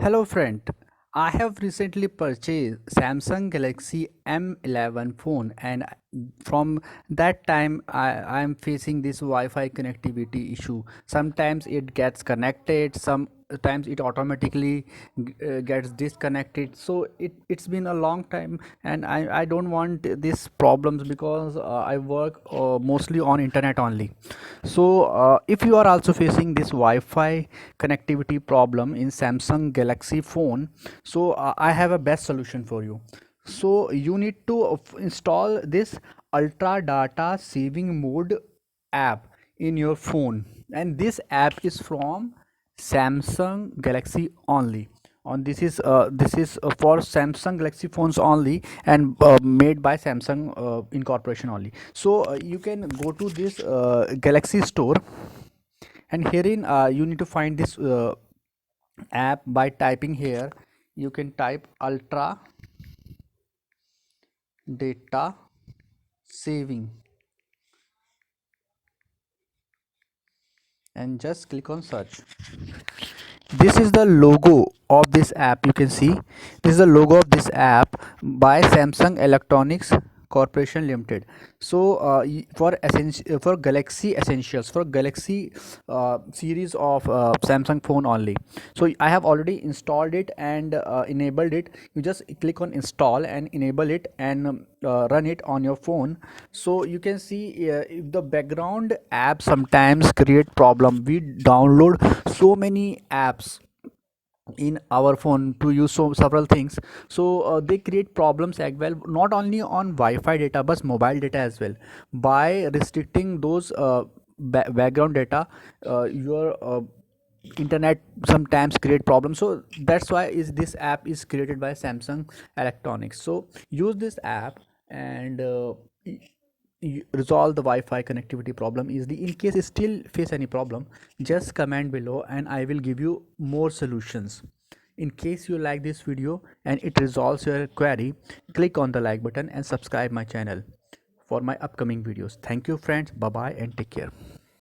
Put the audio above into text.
Hello friend, I have recently purchased Samsung Galaxy M11 phone and from that time I am facing this Wi-Fi connectivity issue. Sometimes it gets connected, sometimes it automatically gets disconnected. So it's been a long time and I don't want these problems because I work mostly on internet only. So if you are also facing this Wi-Fi connectivity problem in Samsung Galaxy phone, so I have a best solution for you. So you need to install this ultra data saving mode app in your phone, and this app is from Samsung Galaxy only. On this is for Samsung Galaxy phones only and made by Samsung incorporation only. So you can go to this Galaxy store, and herein you need to find this app by typing here. You can type ultra data saving and just click on search. This is the logo of this app. You can see this is the logo of this app by Samsung Electronics Corporation Limited. So for Galaxy Essentials, for Galaxy series of Samsung phone only. So I have already installed it and enabled it. You just click on install and enable it and run it on your phone. So you can see if the background app sometimes create problem. We download so many apps in our phone to use so several things, so they create problems as well, not only on Wi-Fi data but mobile data as well. By restricting those background data, your internet sometimes create problems. So that's why is this app is created by Samsung Electronics. So use this app and resolve the Wi-Fi connectivity problem easily. In case you still face any problem, just comment below and I will give you more solutions. In case you like this video and it resolves your query, click on the like button and subscribe my channel for my upcoming videos. Thank you friends, bye bye and take care.